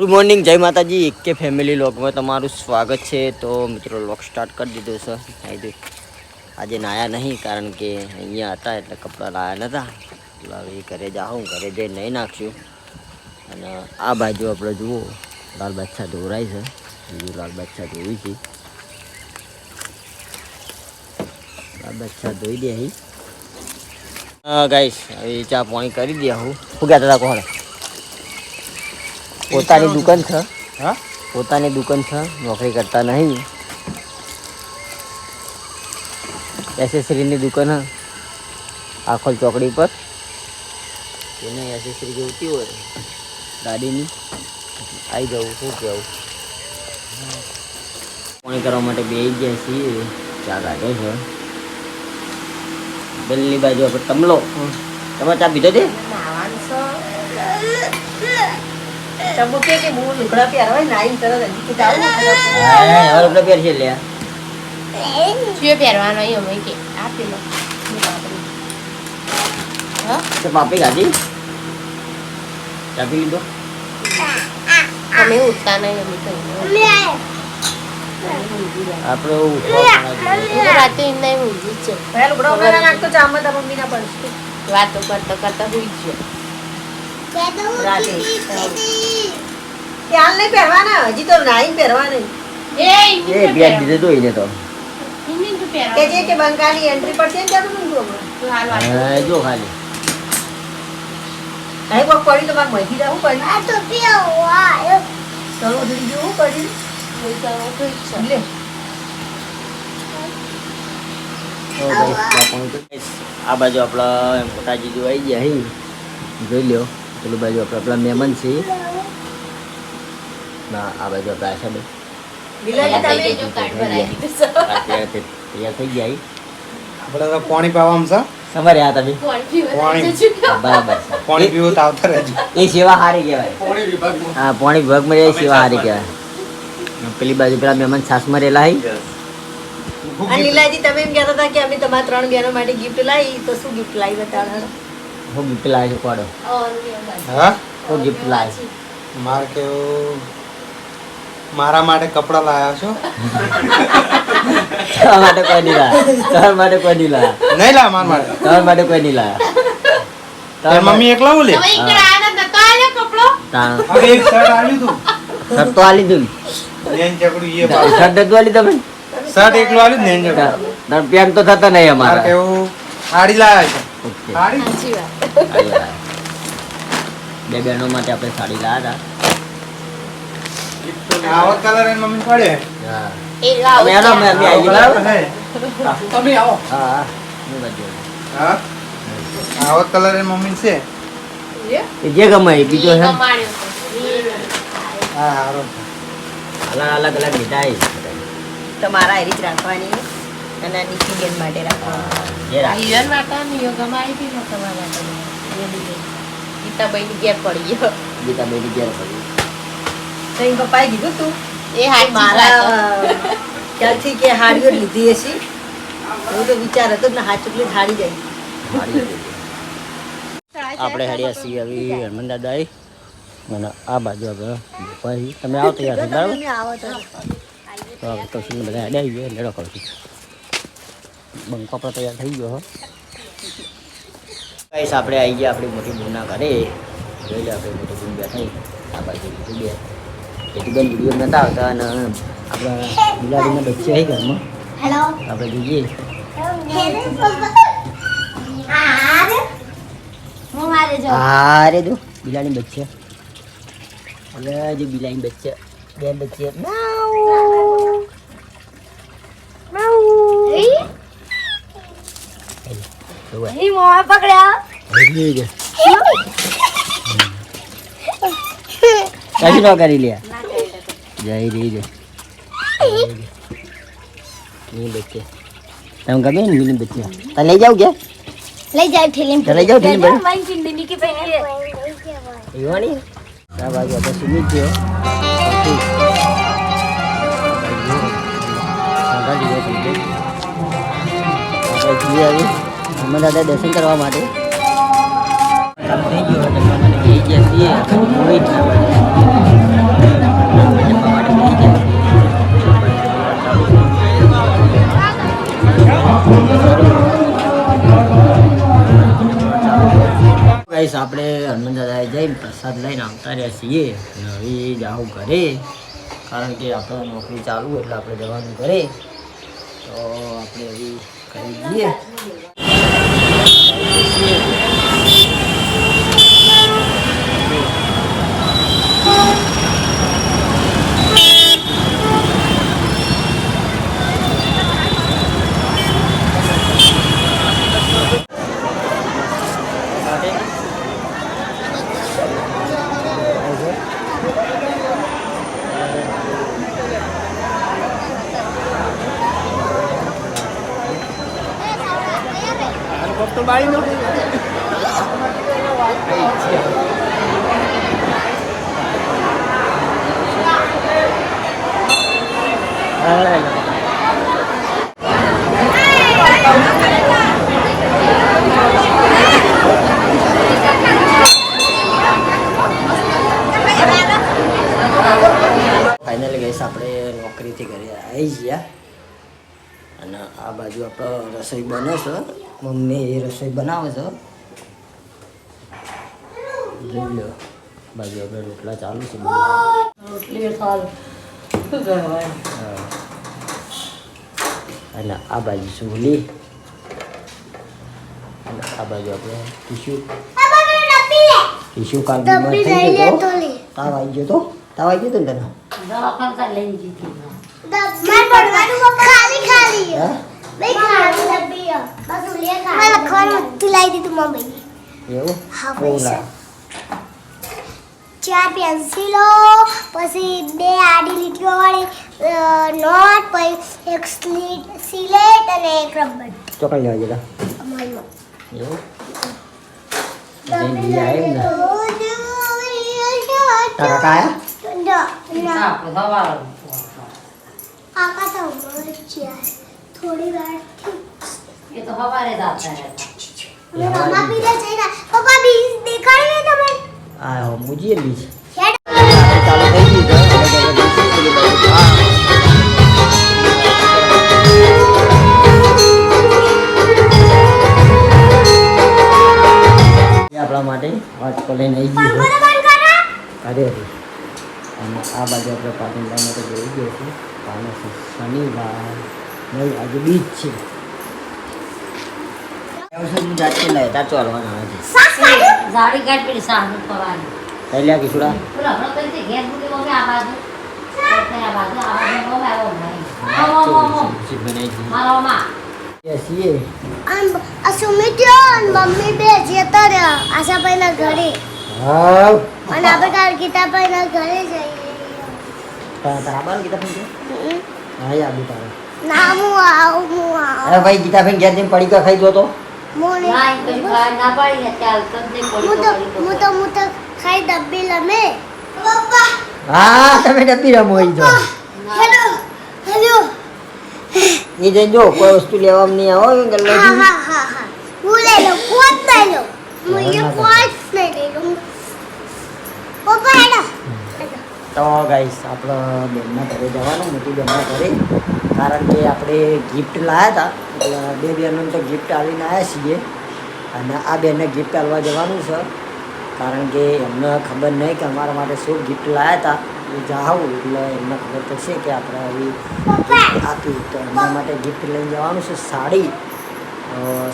Good morning, જય માતાજી. એક કે ફેમિલી વ્લોગમાં તમારું સ્વાગત છે. તો મિત્રો વ્લોગ સ્ટાર્ટ કરી દીધો છે. આજે નાયા નહીં કારણ કે અહીંયા હતા એટલે કપડાં લાયા નહોતા. એટલે હવે ઘરે જાઉં, ઘરે જઈ નહીં નાખશું. અને આ બાજુ આપણે જુઓ લાલ બાદશાહ ધોરાય છે. બીજું લાલ બાદશાહ ધોવી છે. લાલ બાદશાહ ધોઈ દે અહીં. ગાઈસ હવે ચા પાણી કરી દે. હું શું કહેતા હતા કોણ? પોતાની દુકાન છે. હા, પોતાની દુકાન છે, નોકરી કરતા નહીં. એસેસરીની દુકાન હ આખોલ ચોકડી પર. એને એસેસરી જોઈતી હોય ગાડીની આવી જવું. શું કહેવું? પાણી કરવા માટે બેસી ગયા છીએ. ચા કાઢો છે. બેલની બાજુ આપણે તમલો. તમે ચા પીધો છે? ચમકે કે હું લુગડા પહેરવાય નાઈ તરત હજી કે આવું હવે લુગડા પહેર છે લે શું પહેરવાનો અમે કે આ પેલો હા તો પાપી ગાડી ચાપી લીધો. અમે ઉઠતા નહીં અમે કઈ આપણે રાતે એમને ઊંઘી છે ભાઈ લુગડા પહેરા નાખતો જામમાં તા મમ્મી ના પડશે વાતો કરતા કરતા હોઈ ગયો રાતે હાલ નહીં પહેરવાના હજી તો નાઈ પહેરવાની એ બેન દીધે તો એને તો કે જે કે બંગાળી એન્ટ્રી પર છે ને ત્યાં તો મંગો હા જો ખાલી આઈ કોક પડી તો માર મહી જાવું પડી આ તો પીઓ આ ચલો જલ્દી જોવું પડી કોઈ ચાલો તો ઈચ્છા લે આ બાજુ આપણા મોટાજી જો આવી ગયા અહીં જોઈ લ્યો. પેલું બાજુ આપણા મહેમાન છે. ના આ બાજુ આપણા આશા તૈયાર થઈ ગયા. આપણે પાણી પાવામાં છે. સવારે આ તમે બરાબર પાણી પીવું તો આવતા રહેજો. એ સેવા સારી કહેવાય. હા, પાણી વિભાગમાં એ સેવા સારી કહેવાય. પેલી બાજુ પેલા મહેમાન સાસમાં રહેલા હઈ. આ લીલાજી તમે એમ કહેતા હતા કે અમે તમારા ત્રણ બહેનો માટે ગિફ્ટ લાવી તો શું ગિફ્ટ લાવી બતાડો? હું ગિફ્ટ લાવ્યો છું કોડો. હા, હું ગિફ્ટ લાવ્યો. માર કેવું મારા માટે કપડા લાવ્યા છો? તમારા માટે કોઈ નહીં લાયા. તમારા માટે કોઈ નહીં લાયા. નહીં લા માર માટે. તમારા માટે કોઈ નહીં લાયા. તાર મમ્મી એકલા હું લે? હવે ઈકડે આના નતો આલે કપડો તા હવે એક શર્ટ આલ્યું તું. સર તો આલી દઉં. નેન ચકડું એ બાપ. શર્ટ જ આલી તમે. શર્ટ એકલું આલ્યું નેન ચકડું. તાર પેન્ટ તો થતા નહીં માર અમારા. કેવું સાડી લાવ્યા છે. ઓકે. સાડી સાચી વાત બે બહેનો માટે આપણે સાડી લાવ્યા આવો કલર એન મમ્મી પડે. હતા. એ અમે આનો અમે આવી ગયા. હે. તમે આવો. હા હા હું બાજુ. હા, આવો કલર એન મમ્મી છે. એ જે ગમે એ બીજો છે. હા હારો. અલગ અલગ લીધા છે. તમારા એરી જ રાખવાની અને નીચી બેન માટે રાખવાની જે રાખ. જીવન માટે નિયો ગમાઈ થી તમારા માટે ગીતા બહેની ઘેર પડી ગયો ગીતા બેની ઘેર પડી. તો એમ પપ્પાએ કીધું તું એ મારા ત્યાંથી કે હાડીઓ લીધી હશે એવું તો વિચાર હતો ને હાથ ચૂકલી હાડી જાય આપણે હરિયા છીએ હવે હનુમાન દાદા અને આ બાજુ આપણે ભાઈ તમે આવો તૈયાર થઈ બરાબર. આવો તો તો આપણે કશું બધા હેડે આવી ગયો લેડો કરું છું. બંકો આપણો તૈયાર થઈ ગયો. કઈશ આપણે આવી ગયા આપણી મોટી બૂનના ઘરે. જોઈ લે આપણે મોટી બૂન બેઠા આ બાજુ બીજું બે એટલી બેન વિડીયો નહોતા આવતા અને આપણા બિલાડીના બચ્ચે આવી ઘરમાં આપણે જોઈએ. હા રે જો બિલાડી બચ્ચે એટલે જે બિલાડી બચ્ચે બે બચ્ચે કશું ન કરી લે જય રે જય ની બચ્ચે તમે ગમે ને મિની બચ્ચે તને લઈ જાવ કે લઈ જાવ ઠેલીમ લઈ જાવ ઠેલીમ ભાઈ મારી જિંદગી કે પહેલે એવાની આ બાજુ આપણે સુમિત છે. અમે દાદા દર્શન કરવા માટે થઈ ગયો એટલે મને કહી ગયા છીએ પ્રસાદ લઈને આવતા રહ્યા છીએ અને હવે જાઉં ઘરે, કારણ કે આપણે નોકરી ચાલુ એટલે આપણે જવાનું ઘરે. તો આપણે હવે ઘરે જઈએ. તો બાળી નો ફાઇનલી ગઈશ આપણે નોકરીથી ઘરે આવી ગયા અને આ બાજુ આપણો રસોઈ બને છે. મમ્મી એ રસોઈ બનાવે છે. જોઈ લો, બાજુ આપણે રોટલા ચાલુ છે. અને આ બાજુ ચૂલી અને આ બાજુ આપણે ટીશ્યુ કાલ બીમાર થઈ ગયો તો તાવ આવી ગયો તો ને તને એવું ચાર પેન્સિલો, પછી 2 આડી લીટીઓ વાળી નોટ, પછી એક સિલેટ અને એક રબર. ચોકડી લેવા જતા એવું તારા કાયા થોડી વાર ये तो हमारे दाता है. રમા પીધા છે ને પપ્પા બીજ દેખાડી ને તમે આ મુજીએ બીજ હેડ ચાલુ થઈ ગઈ છે. આપણા માટે વાટકો લઈને આવી ગયું બંધ કરો અરે અને આ બાજુ આપણે પાટણલા માટે જઈ ગયા છીએ. કાલે છે શનિવાર, નહીં આજે બીજ છે. જાતે લાય તાર ચાલવાના આવે છે. जाड़ी काट पे साहब पवानी પહેલા કિશુડા पूरा अपना तो इसे गैस बुके वो में आवाज करते हैं आवाज वो में वो नहीं સબ્જી બનાવી છે. मारो मां છીએ આમ અસુમિત્યો અને મમ્મી બે જતા રહ્યા આશાભાઈના ઘરે હા અને આપણે કાલ ગીતાભાઈના ઘરે જઈએ તારા ગીતા ભાઈ હા યાદ તારા ના હું આવું અરે ભાઈ ગીતા ભાઈ ગયા પડી કા ખાઈ દો તો મોને ना इनको ना पड़ी है क्या तब दे હું તો ખાઈ ડબ્બી લમે પપ્પા હા તમે ડબ્બી રમો ઈ જો હેલો હેલો એ જઈને જો કોઈ વસ્તુ લેવામાં નહીં આવો હા ગલ્લાજી હા હા હા હું લઈ લો કોટ લઈ લો હું એ કોટ લઈ લો પપ્પા હેલો તો ગાઈસ આપણે બેનના ઘરે જવાનું, મોટી બેનના ઘરે, કારણ કે આપણે ગિફ્ટ લાવ્યા હતા એટલે બે બહેનોને તો ગિફ્ટ આવીને આવ્યા છીએ અને આ બેનને ગિફ્ટ આલવા જવાનું છે, કારણ કે એમને ખબર નહીં કે અમારા માટે શું ગિફ્ટ લાવ્યા હતા. એ જાઉં એટલે એમને ખબર પડશે કે આપણે આવી આપી, તો એમના માટે ગિફ્ટ લઈને જવાનું છે. સાડી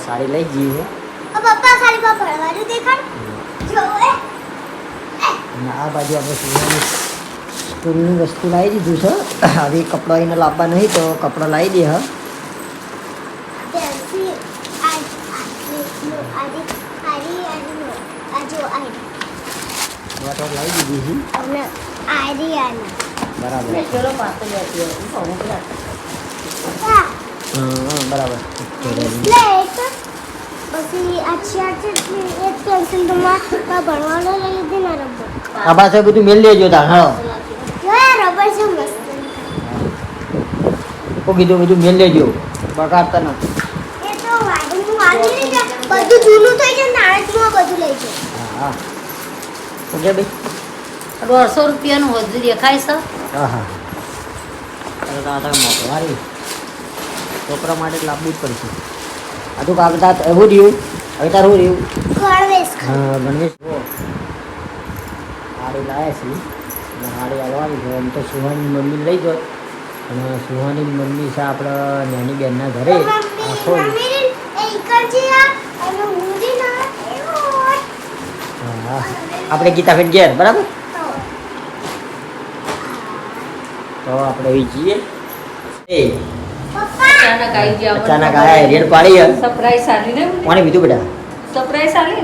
સાડી લઈ જઈએ પપ્પા ખાલી પપ્પા ભણવાનું દેખાડ જો અને આ બાજુ આપણે સુવાની સ્કૂલની વસ્તુ લાવી દીધું છે. હવે કપડાં એને લાવવા નહીં તો કપડાં લાવી દે. હા પેન્સિલ વાટો લાવી દીધી છે અને આઈડિયા બરાબર. चलो बात तो जाती है उनको हो गया પપ્પા હા બરાબર. પ્લેટ પછી આ ચાર એક પેન્સિલ તો ભણવાનો લઈ લીધી ને રબર આ પાસે બધું મેળ લેજો તાર. હા જો આ રબર છે મસ્ત કો કીધું બધું મેળ લેજો, બગાડતા ના. એ તો વાડી હું વાડી લઈ જા બધું જૂનું થઈ જાય નાળચમાં બધું લઈ જાય હા ઓકે ભાઈ. 150 रुपया નું વધુ દેખાય છે. હા હા ચાલો તો મોકવારી છોકરા માટે લાવવું જ પડશે. આ તો કાગળ એવું રહ્યું હવે તારું રહ્યું. ગણવેશ હા ગણેશ હાડી લાવ્યા છીએ અને હાડી આવવાની છે. એમ તો સુહાની મમ્મી લઈ ગયો અને સુહાની મમ્મી છે આપણા નાની બેનના ઘરે આખો હા આપણે ગીતાબેન ઘેર બરાબર. તો આપણે અહીં જઈએ. અચાનક આવી ગયા અચાનક આયા રેડ પાડી સરપ્રાઈઝ આલી ને કોને કીધું બેટા? સરપ્રાઈઝ આલી ને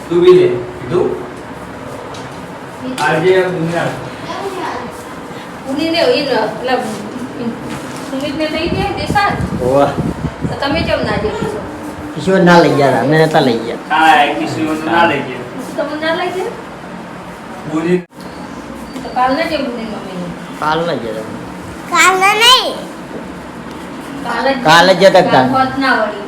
તું બી લે કીધું આજે દુનિયા ઉનીને ઈ મતલબ સુમિતને લઈ ગયા દેસાન ઓવા તો તમે કેમ ના જઈ છો? કિશોર ના લઈ ગયા અમને નતા લઈ ગયા. હા કિશોર ના લઈ ગયા તમે ના લઈ ગયા બોલી તો કાલ ના જેમ ઉની મમ્મીને કાલ ના ગયા કાલ નહીં કાલ કાલ જ જતા કાલ હોત ના વળી